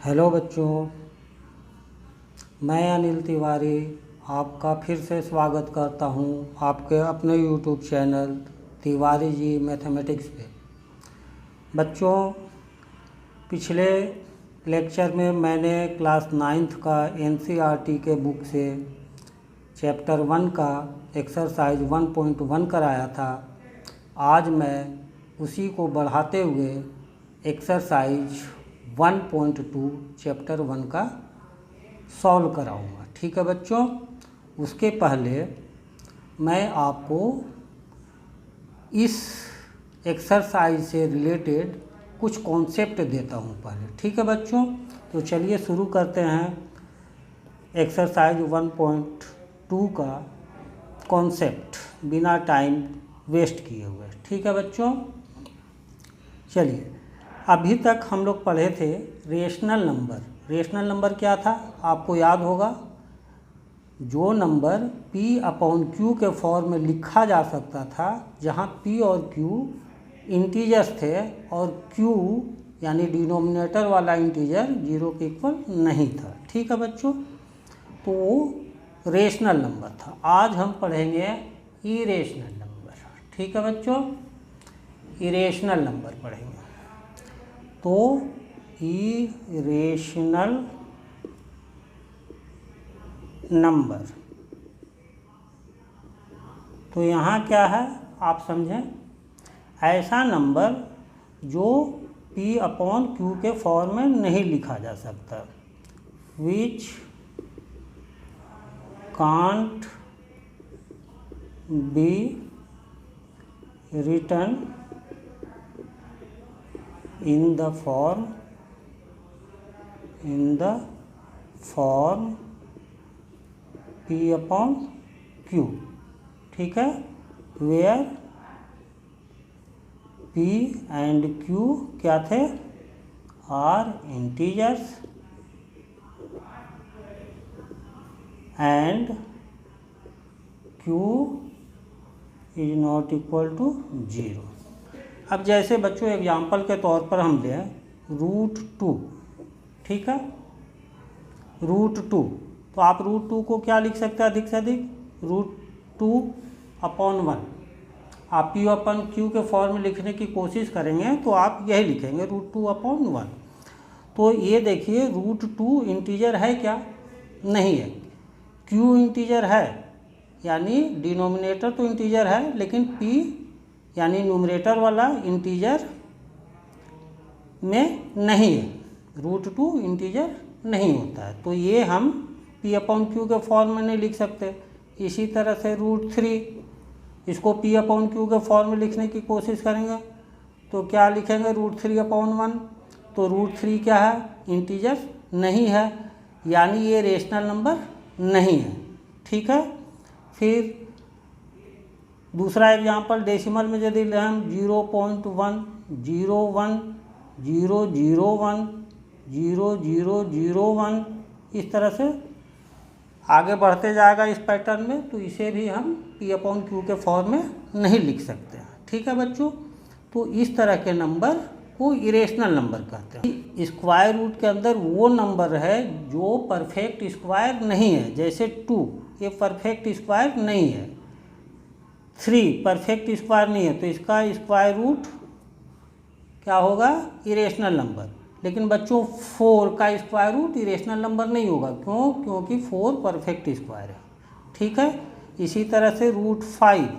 Hello बच्चों, मैं अनिल तिवारी आपका फिर से स्वागत करता हूं आपके अपने YouTube channel Tiwari ji mathematics पे। बच्चों, पिछले लेक्चर में मैंने क्लास 9th का NCERT के बुक से चैप्टर 1 का एक्सरसाइज 1.1 कराया था। आज मैं उसी को बढ़ाते हुए एक्सरसाइज 1.2 चैप्टर 1 का सॉल्व कराऊंगा। ठीक है बच्चों, उसके पहले मैं आपको इस एक्सरसाइज से रिलेटेड कुछ कॉन्सेप्ट देता हूं पहले। ठीक है बच्चों, तो चलिए शुरू करते हैं एक्सरसाइज 1.2 का कॉन्सेप्ट बिना टाइम वेस्ट किए हुए। ठीक है बच्चों, चलिए, अभी तक हम लोग पढ़े थे रेशनल नंबर। रेशनल नंबर क्या था आपको याद होगा, जो नंबर P/Q के फॉर्म में लिखा जा सकता था, जहाँ P और Q इंटीजर्स थे और Q यानी डिनोमिनेटर वाला इंटीजर 0 के इक्वल नहीं था। ठीक है बच्चों, तो वो रेशनल नंबर था। आज हम पढ़ेंगे इरेशनल नंबर। ठीक है बच्चों, इरेशनल नंबर पढ़ेंगे। तो इरेशनल नंबर, तो यहाँ क्या है आप समझें, ऐसा नंबर जो P/Q के फॉर्म में नहीं लिखा जा सकता, which can't be written in the form P/Q। ठीक है, where P and Q क्या थे, are integers and Q is not equal to 0। अब जैसे बच्चों एग्जाम्पल के तौर पर हम लें √2। ठीक है, √2, तो आप √2 को क्या लिख सकते हैं अधिक से अधिक, √2/1। आप P/Q के फॉर्म में लिखने की कोशिश करेंगे तो आप यही लिखेंगे √2/1। तो ये देखिए √2 इंटीजर है क्या, नहीं है। Q इंटीजर है, यानी डिनोमिनेटर तो इंटीजर है, लेकिन P यानी न्यूमरेटर वाला इंटीजर में नहीं है। √2 इंटीजर नहीं होता है, तो ये हम P/Q के फॉर्म में नहीं लिख सकते। इसी तरह से √3, इसको P/Q के फॉर्म में लिखने की कोशिश करेंगे तो क्या लिखेंगे, √3/1। तो √3 क्या है, इंटीजर नहीं है, यानी ये रेशनल नंबर नहीं है। ठीक है, फिर दूसरा एग्जाम्पल डेसिमल में यदि हम 0.1 0.1 0.01 0.001 इस तरह से आगे बढ़ते जाएगा इस पैटर्न में, तो इसे भी हम P/Q के फॉर्म में नहीं लिख सकते हैं। ठीक है बच्चों, तो इस तरह के नंबर को इरेशनल नंबर कहते हैं। स्क्वायर रूट के अंदर वो नंबर है जो परफेक्ट स्क्वायर नहीं है, जैसे 2 ये परफेक्ट स्क्वायर नहीं है, 3 परफेक्ट स्क्वायर नहीं है, तो इसका स्क्वायर रूट क्या होगा, इरेशनल नंबर। लेकिन बच्चों 4 का स्क्वायर रूट इरेशनल नंबर नहीं होगा, क्यों, क्योंकि 4 परफेक्ट स्क्वायर है। ठीक है, इसी तरह से √5,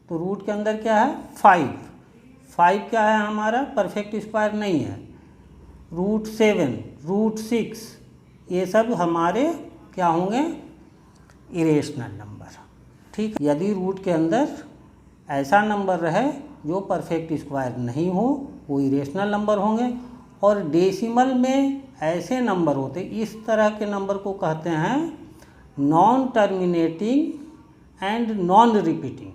तो रूट के अंदर क्या है, 5 क्या है हमारा, परफेक्ट स्क्वायर नहीं है। √7 √6 ये सब हमारे क्या होंगे, इरेशनल नंबर। ठीक, यदि रूट के अंदर ऐसा नंबर रहे जो परफेक्ट स्क्वायर नहीं हो, वो इरेशनल नंबर होंगे। और डेसिमल में ऐसे नंबर होते, इस तरह के नंबर को कहते हैं non terminating and non repeating.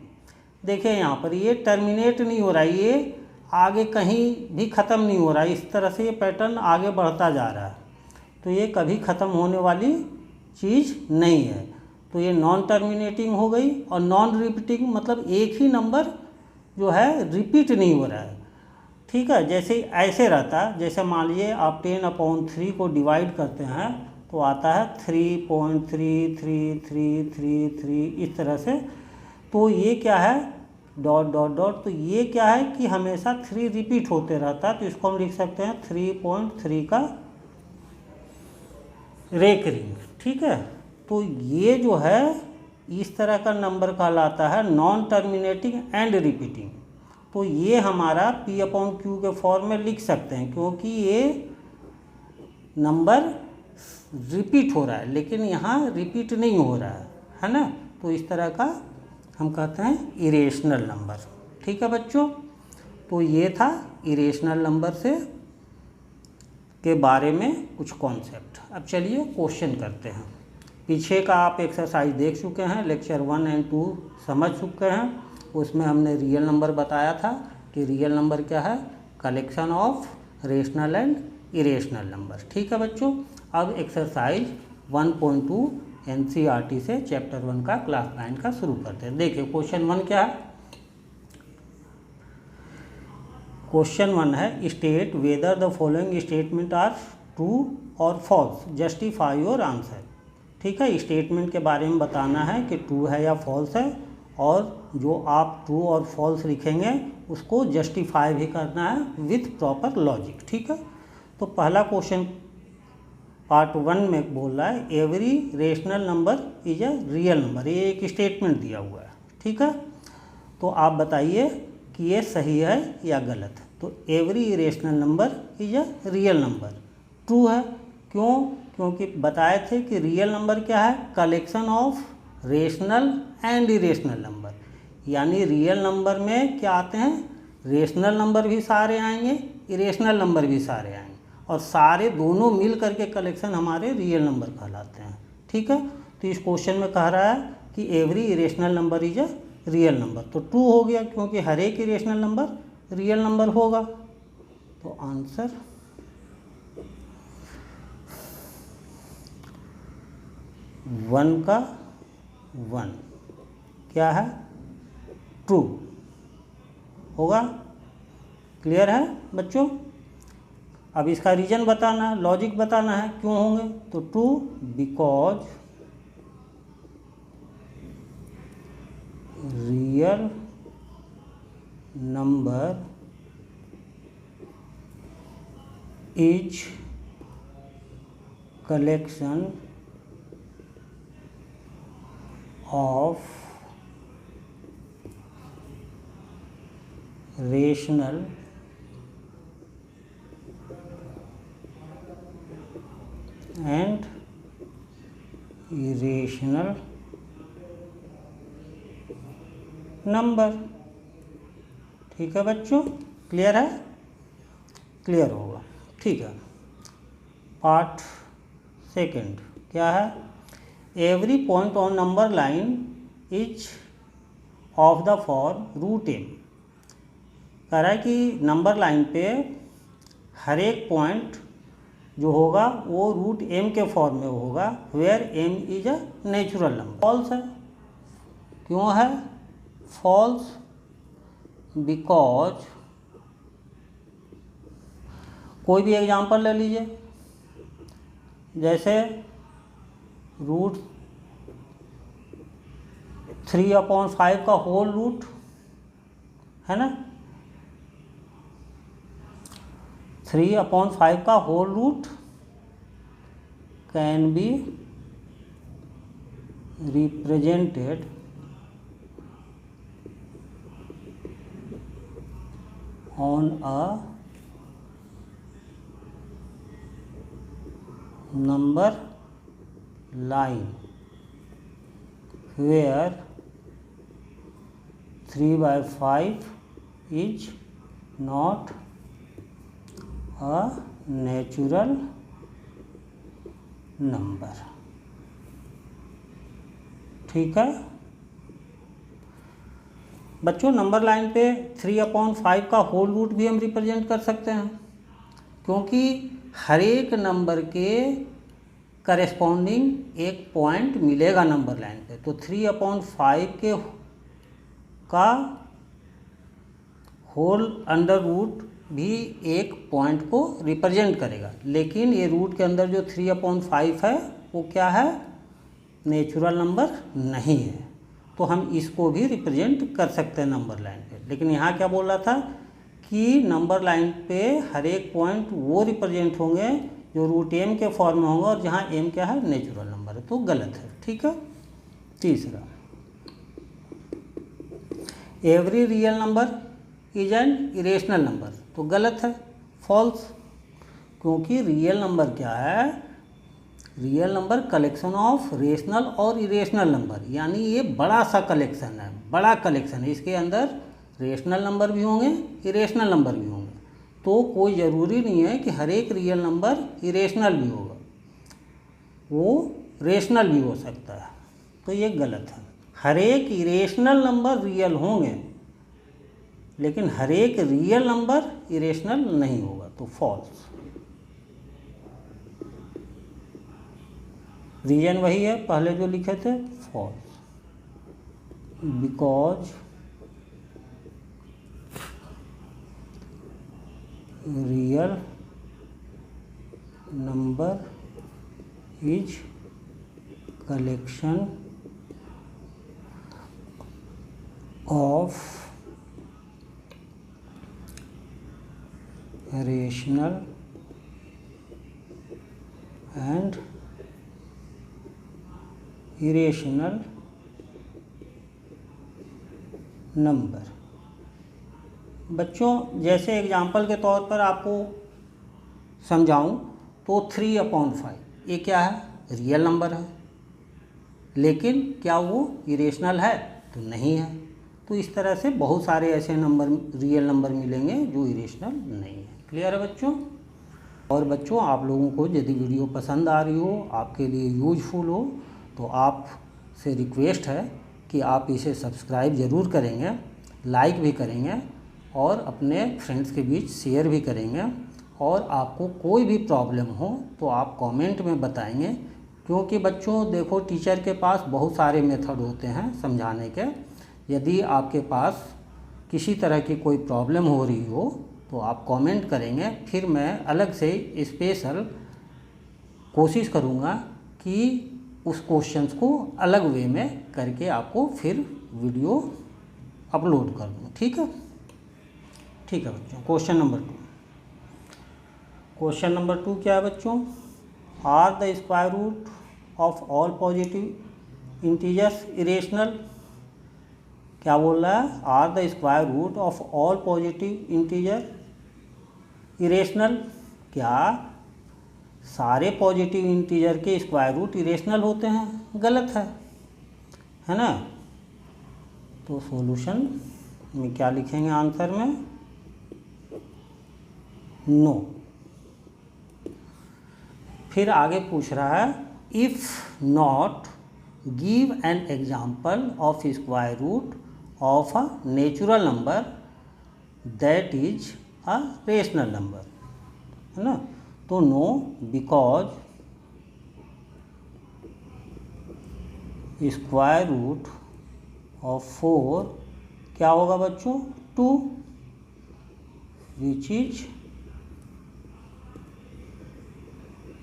देखिए यहाँ पर ये टर्मिनेट नहीं हो रहा है, ये आगे कहीं भी ख़त्म नहीं हो रहा है, इस तरह से ये पैटर्न आगे बढ़ता जा रहा है, तो ये कभी ख़त्म होने वाली चीज़ नहीं है। तो ये नॉन टर्मिनेटिंग हो गई। और नॉन रिपीटिंग मतलब एक ही नंबर जो है रिपीट नहीं हो रहा है। ठीक है। जैसे ऐसे रहता है, जैसे मान लीजिए आप 10/3 को डिवाइड करते हैं तो आता है 3.3333 इस तरह से। तो ये क्या है, डॉट डॉट डॉट, तो ये क्या है कि हमेशा 3 रिपीट होते रहता है, तो इसको हम लिख सकते हैं 3.3 का रेकरिंग। ठीक है। तो ये जो है इस तरह का नंबर कहलाता है नॉन टर्मिनेटिंग एंड रिपीटिंग। तो ये हमारा P/Q के फॉर्म में लिख सकते हैं, क्योंकि ये नंबर रिपीट हो रहा है लेकिन यहाँ रिपीट नहीं हो रहा है ना। तो इस तरह का हम कहते हैं इरेशनल नंबर। ठीक है बच्चों, तो ये था इरेशनल नंबर से के बारे में कुछ कॉन्सेप्ट। अब चलिए क्वेश्चन करते हैं। पीछे का आप एक्सरसाइज देख चुके हैं, लेक्चर 1 और 2 समझ चुके हैं। उसमें हमने रियल नंबर बताया था कि रियल नंबर क्या है, collection of rational and irrational number. ठीक है बच्चों, अब एक्सरसाइज 1.2 NCERT से चैप्टर 1 का क्लास 9 का शुरू करते हैं। देखिए क्वेश्चन 1 क्या है। क्वेश्चन 1 है, state whether the following statement are true और फॉल्स, जस्टिफाई योर आंसर। ठीक है, स्टेटमेंट के बारे में बताना है कि ट्रू है या फॉल्स है, और जो आप ट्रू और फॉल्स लिखेंगे उसको जस्टिफाई भी करना है विथ प्रॉपर लॉजिक। ठीक है, तो पहला क्वेश्चन पार्ट 1 में बोल रहा है every rational number is a real number. ये एक स्टेटमेंट दिया हुआ है। ठीक है, तो आप बताइए कि ये सही है या गलत। तो every rational number is a real number, true है। क्यों? क्योंकि बताए थे कि रियल नंबर क्या है, collection of rational and irrational number. यानी रियल नंबर में क्या आते हैं, रेशनल नंबर भी सारे आएंगे, इरेशनल नंबर भी सारे आएंगे, और सारे दोनों मिल करके कलेक्शन हमारे रियल नंबर कहलाते हैं। ठीक है, तो इस क्वेश्चन में कह रहा है कि every irrational number is a real number, तो ट्रू हो गया क्योंकि हर एक इरेशनल नंबर रियल नंबर होगा। तो आंसर 1 का 1 क्या है, ट्रू होगा। क्लियर है बच्चों। अब इसका रीजन बताना है, लॉजिक बताना है क्यों होंगे। तो true because real number is collection of rational and irrational number. ठीक है बच्चों, क्लियर है, क्लियर होगा। ठीक है, पार्ट 2 क्या है, every point on number line is of the form root M. कह रहा है कि नंबर लाइन पे हर एक पॉइंट जो होगा वो रूट एम के फॉर्म में होगा, where M is a natural number. False है, क्यों है फॉल्स, बिकॉज कोई भी एग्जांपल ले लीजिए, जैसे √3/5 का होल रूट है ना, 3/5 का whole root can be represented on a number line where 3/5 is not a natural number। ठीक है बच्चों, नंबर लाइन पे 3/5 का होल रूट भी हम रिप्रेजेंट कर सकते हैं, क्योंकि हर एक नंबर के करेस्पॉन्डिंग एक पॉइंट मिलेगा नंबर लाइन पे। तो 3/5 का होल अंडर रूट भी एक पॉइंट को रिप्रेजेंट करेगा, लेकिन ये रूट के अंदर जो 3/5 है वो क्या है, नेचुरल नंबर नहीं है। तो हम इसको भी रिप्रेजेंट कर सकते हैं नंबर लाइन पे। लेकिन यहाँ क्या बोल रहा था कि नंबर लाइन पे हर एक पॉइंट वो रिप्रेजेंट होंगे जो रूट एम के फॉर्म में होंगे और जहाँ एम क्या है, नेचुरल नंबर है, तो गलत है। ठीक है। तीसरा, every real number is an irrational number, तो गलत है, फॉल्स। क्योंकि रियल नंबर क्या है, real number collection of rational और इरेशनल नंबर, यानी ये बड़ा सा कलेक्शन है, बड़ा कलेक्शन है। इसके अंदर रेशनल नंबर भी होंगे, इरेशनल नंबर भी होंगे। तो कोई ज़रूरी नहीं है कि हर एक रियल नंबर इरेशनल भी होगा, वो रेशनल भी हो सकता है, तो ये गलत है। हर एक इरेशनल नंबर रियल होंगे, लेकिन हर एक रियल नंबर इरेशनल नहीं होगा, तो फॉल्स। रीजन वही है पहले जो लिखे थे, false. Because real number is collection of rational and irrational number. बच्चों, जैसे एग्जाम्पल के तौर पर आपको समझाऊं तो 3/5 ये क्या है, रियल नंबर है, लेकिन क्या वो इरेशनल है, तो नहीं है। तो इस तरह से बहुत सारे ऐसे नंबर, रियल नंबर मिलेंगे जो इरेशनल नहीं है। क्लियर है बच्चों? और बच्चों, आप लोगों को यदि वीडियो पसंद आ रही हो, आपके लिए यूजफुल हो, तो आपसे रिक्वेस्ट है कि आप इसे सब्सक्राइब ज़रूर करेंगे, लाइक भी करेंगे और अपने फ्रेंड्स के बीच शेयर भी करेंगे। और आपको कोई भी प्रॉब्लम हो तो आप कमेंट में बताएंगे, क्योंकि बच्चों देखो, टीचर के पास बहुत सारे मेथड होते हैं समझाने के। यदि आपके पास किसी तरह की कोई प्रॉब्लम हो रही हो तो आप कमेंट करेंगे, फिर मैं अलग से स्पेशल कोशिश करूँगा कि उस क्वेश्चंस को अलग वे में करके आपको फिर वीडियो अपलोड कर दूँ। ठीक है? ठीक है बच्चों। Question number 2। क्वेश्चन नंबर 2 क्या है बच्चों? Are the square root of all positive integers irrational. क्या बोल रहा है? Are the square root of all positive integer irrational. क्या सारे पॉजिटिव इंटीजर के स्क्वायर रूट इरेशनल होते हैं? गलत है ना? तो सॉल्यूशन में क्या लिखेंगे आंसर में? नो। फिर आगे पूछ रहा है, if not give an example of square root of a natural number that is a rational number, है ना? तो no, because square root of 4 क्या होगा बच्चों? 2, which is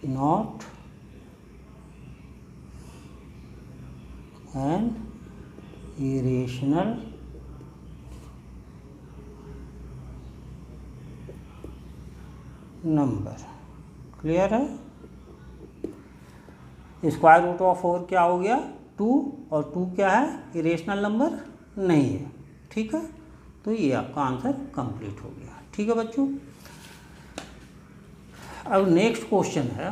not an irrational number। Clear है? स्क्वायर रूट ऑफ 4 क्या हो गया? 2, और 2 क्या है? इरेशनल नंबर नहीं है। ठीक है? तो ये आपका आंसर कंप्लीट हो गया। ठीक है बच्चों। अब नेक्स्ट क्वेश्चन है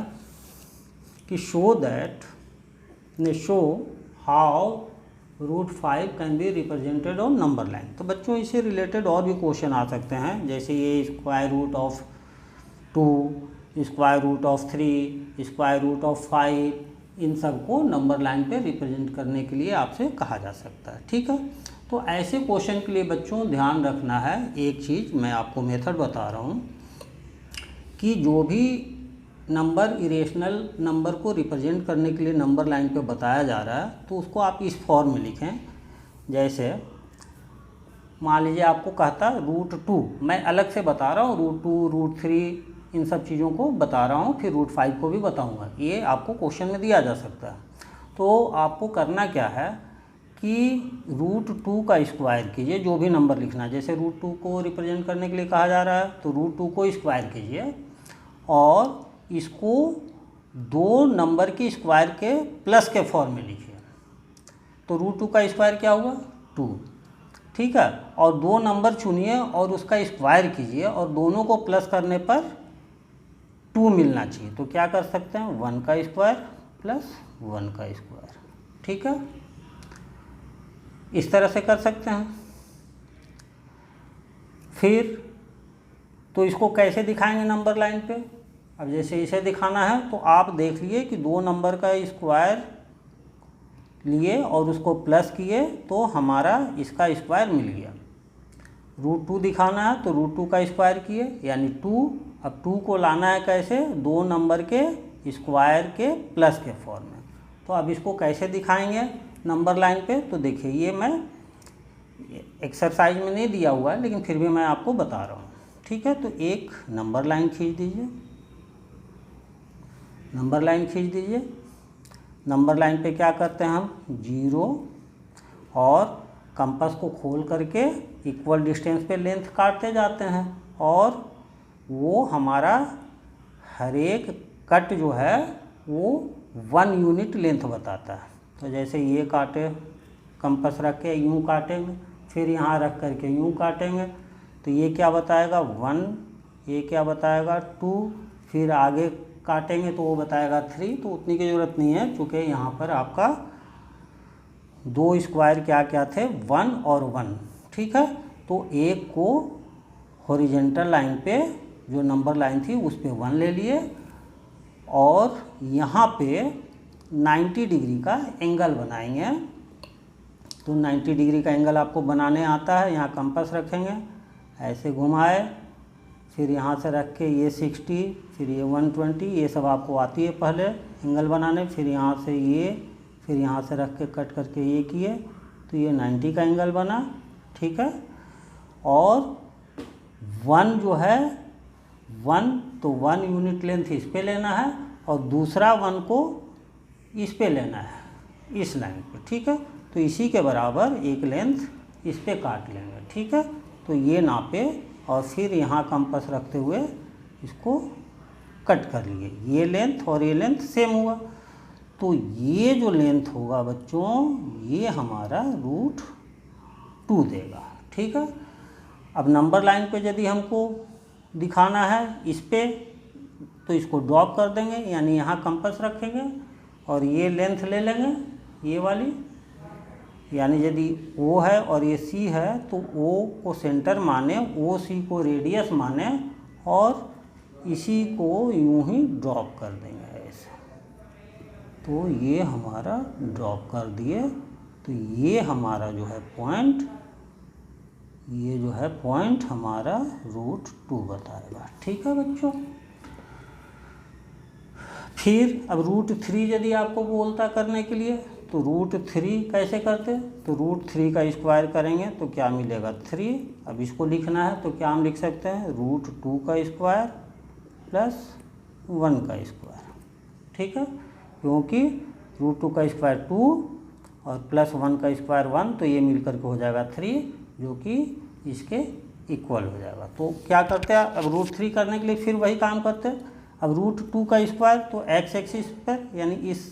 कि show how root 5 can be represented on number line. तो बच्चों, इससे रिलेटेड और भी क्वेश्चन आ सकते हैं, जैसे ये square root of 2, square root of 3, square root of 5, इन सब को नंबर लाइन पे रिप्रेजेंट करने के लिए आपसे कहा जा सकता है। ठीक है? तो ऐसे क्वेश्चन के लिए बच्चों ध्यान रखना है, एक चीज़ मैं आपको मेथड बता रहा हूँ कि जो भी नंबर इरेशनल नंबर को रिप्रेजेंट करने के लिए नंबर लाइन पे बताया जा रहा है, तो उसको आप इस फॉर्म में लिखें। जैसे मान लीजिए आपको कहता √2, मैं अलग से बता रहा हूँ, √2 √3 इन सब चीज़ों को बता रहा हूँ, फिर √5 को भी बताऊँगा, ये आपको क्वेश्चन में दिया जा सकता है। तो आपको करना क्या है कि √2 का स्क्वायर कीजिए, जो भी नंबर लिखना है, जैसे √2 को रिप्रेजेंट करने के लिए कहा जा रहा है तो √2 को स्क्वायर कीजिए और इसको दो नंबर की स्क्वायर के प्लस के फॉर्म में लिखिए। तो √2 का स्क्वायर क्या हुआ 2, ठीक है, और दो नंबर चुनिए और उसका स्क्वायर कीजिए और दोनों को प्लस करने पर 2 मिलना चाहिए। तो क्या कर सकते हैं 1 का स्क्वायर प्लस 1 का स्क्वायर, ठीक है, इस तरह से कर सकते हैं। फिर तो इसको कैसे दिखाएंगे नंबर लाइन पे, अब जैसे इसे दिखाना है तो आप देख लिए कि दो नंबर का स्क्वायर लिए और उसको प्लस किए तो हमारा इसका स्क्वायर मिल गया। √2 दिखाना है तो √2 का स्क्वायर किए यानी 2। अब 2 को लाना है कैसे, दो नंबर के स्क्वायर के प्लस के फॉर्म में। तो अब इसको कैसे दिखाएंगे नंबर लाइन पे, तो देखिए ये मैं एक्सरसाइज में नहीं दिया हुआ है लेकिन फिर भी मैं आपको बता रहा हूँ, ठीक है। तो एक नंबर लाइन खींच दीजिए, नंबर लाइन खींच दीजिए। नंबर लाइन पे क्या करते हैं हम 0 और कंपास को खोल करके इक्वल डिस्टेंस पे लेंथ काटते जाते हैं और वो हमारा हर एक कट जो है वो 1 यूनिट लेंथ बताता है। तो जैसे ये काटे, कंपास रख के यूँ काटेंगे, फिर यहाँ रख करके यूँ काटेंगे, तो ये क्या बताएगा 1, ये क्या बताएगा 2, फिर आगे काटेंगे तो वो बताएगा 3। तो उतनी की ज़रूरत नहीं है क्योंकि यहाँ पर आपका दो स्क्वायर क्या क्या थे 1 और 1, ठीक है। तो एक को हॉरिजेंटल लाइन पे जो नंबर लाइन थी उस पे 1 ले लिए और यहाँ पे 90 डिग्री का एंगल बनाएंगे। तो 90 डिग्री का एंगल आपको बनाने आता है, यहाँ कंपास रखेंगे, ऐसे घुमाए, फिर यहाँ से रख के ये 60, फिर ये 120, ये सब आपको आती है पहले एंगल बनाने। फिर यहाँ से ये, फिर यहाँ से रख के कट करके ये किए तो ये 90 का एंगल बना, ठीक है। और 1 जो है 1, तो 1 यूनिट लेंथ इस पे लेना है और दूसरा 1 को इस पे लेना है, इस लाइन पे, ठीक है। तो इसी के बराबर एक लेंथ इस पे काट लेंगे, ठीक है। तो ये नापे और फिर यहाँ कंपास रखते हुए इसको कट कर लिए, ये लेंथ और ये लेंथ सेम हुआ। तो ये जो लेंथ होगा बच्चों ये हमारा √2 देगा, ठीक है। अब नंबर लाइन पे यदि हमको दिखाना है इस पे तो इसको ड्रॉप कर देंगे, यानी यहाँ कंपास रखेंगे और ये लेंथ ले लेंगे ये वाली, यानी यदि O है और ये C है तो O को सेंटर माने, OC को रेडियस माने और इसी को यूं ही ड्रॉप कर देंगे ऐसे। तो ये हमारा ड्रॉप कर दिए, तो ये हमारा जो है पॉइंट, ये जो है पॉइंट हमारा √2 बताएगा, ठीक है बच्चों। फिर अब √3 यदि आपको बोलता करने के लिए तो √3 कैसे करते, तो √3 का स्क्वायर करेंगे तो क्या मिलेगा 3। अब इसको लिखना है तो क्या हम लिख सकते हैं √2 का स्क्वायर प्लस 1 का स्क्वायर, ठीक है, क्योंकि √2 का स्क्वायर 2 और प्लस 1 का स्क्वायर 1, तो ये मिलकर के हो जाएगा 3 जो कि इसके इक्वल हो जाएगा। तो क्या करते हैं अब √3 करने के लिए फिर वही काम करते हैं। अब √2 का स्क्वायर तो एक्स एक्सिस पर यानी इस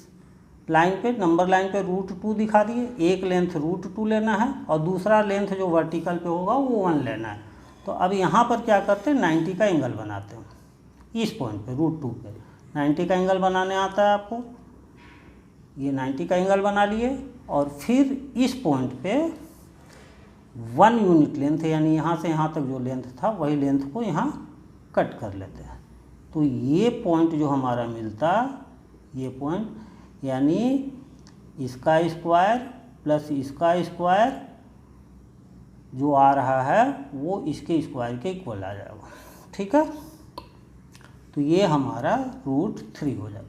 लाइन पे, नंबर लाइन पे √2 दिखा दिए, एक लेंथ √2 लेना है और दूसरा लेंथ जो वर्टिकल पे होगा वो 1 लेना है। तो अब यहाँ पर क्या करते हैं 90 का एंगल बनाते हैं, इस पॉइंट पे √2 पे 90 का एंगल बनाने आता है आपको, ये 90 का एंगल बना लिए और फिर इस पॉइंट पे 1 यूनिट लेंथ यानी यहाँ से यहाँ तक जो लेंथ था वही लेंथ को यहाँ कट कर लेते हैं। तो ये पॉइंट जो हमारा मिलता, ये पॉइंट यानी इसका स्क्वायर प्लस इसका स्क्वायर जो आ रहा है वो इसके स्क्वायर के इक्वल आ जाएगा, ठीक है। तो ये हमारा √3 हो जाएगा।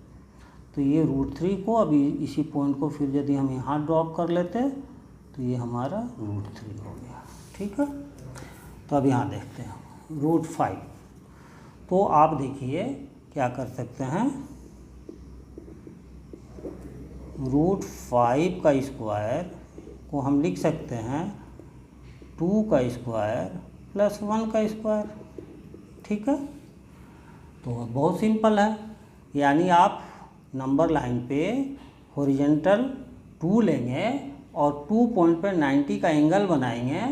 तो ये √3 को अभी इसी पॉइंट को फिर यदि हम यहाँ ड्रॉप कर लेते तो ये हमारा √3 हो गया, ठीक। ठीक है। तो अब यहाँ देखते हैं √5। तो आप देखिए क्या कर सकते हैं, √5 का स्क्वायर को हम लिख सकते हैं 2 का स्क्वायर प्लस 1 का स्क्वायर, ठीक है। तो बहुत सिंपल है, यानी आप नंबर लाइन पे हॉरिजॉन्टल 2 लेंगे और 2 पॉइंट पे 90 का एंगल बनाएंगे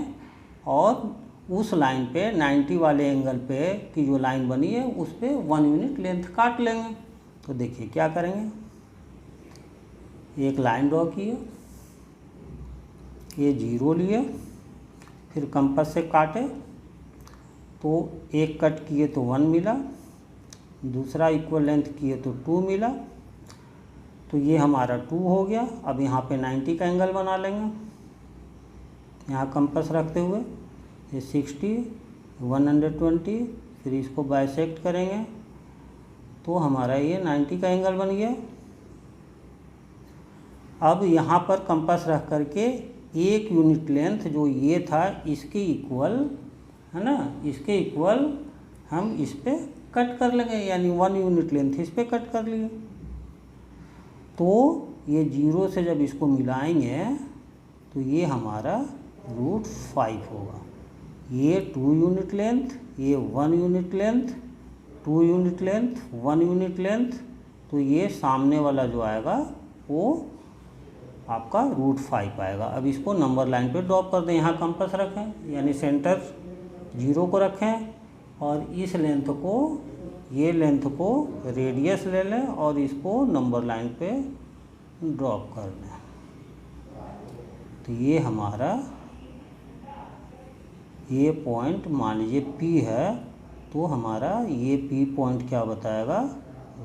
और उस लाइन पे 90 वाले एंगल पे की जो लाइन बनी है उस पे 1 यूनिट लेंथ काट लेंगे। तो देखिए क्या करेंगे, एक लाइन ड्रॉ किए, ये 0 लिए, फिर कंपास से काटे तो एक कट किए तो 1 मिला, दूसरा इक्वल लेंथ किए तो 2 मिला, तो ये हमारा 2 हो गया। अब यहाँ पे 90 का एंगल बना लेंगे, यहाँ कंपास रखते हुए ये 60, 120, फिर इसको बाइसेक्ट करेंगे तो हमारा ये 90 का एंगल बन गया। अब यहाँ पर कंपास रख करके 1 यूनिट लेंथ जो ये था इसके इक्वल है ना, इसके इक्वल हम इस पे कट कर लेंगे, यानी 1 यूनिट लेंथ इस पे कट कर लिए। तो ये 0 से जब इसको मिलाएंगे तो ये हमारा √5 होगा। ये 2 यूनिट लेंथ, ये 1 unit length, 2 unit length, 1 unit length, तो ये सामने वाला जो आएगा वो आपका √5 आएगा। अब इसको नंबर लाइन पे ड्रॉप कर दें, यहाँ कंपास रखें यानी सेंटर 0 को रखें और इस लेंथ को, ये लेंथ को रेडियस ले लें और इसको नंबर लाइन पे ड्रॉप कर दें। तो ये हमारा ये पॉइंट मान लीजिए P है, तो हमारा ये P पॉइंट क्या बताएगा,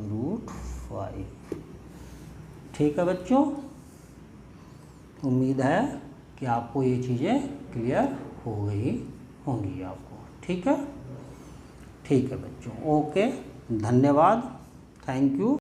√5। ठीक है बच्चों, उम्मीद है कि आपको ये चीज़ें क्लियर हो गई होंगी आपको, ठीक है। ठीक है बच्चों, ओके, धन्यवाद, थैंक यू।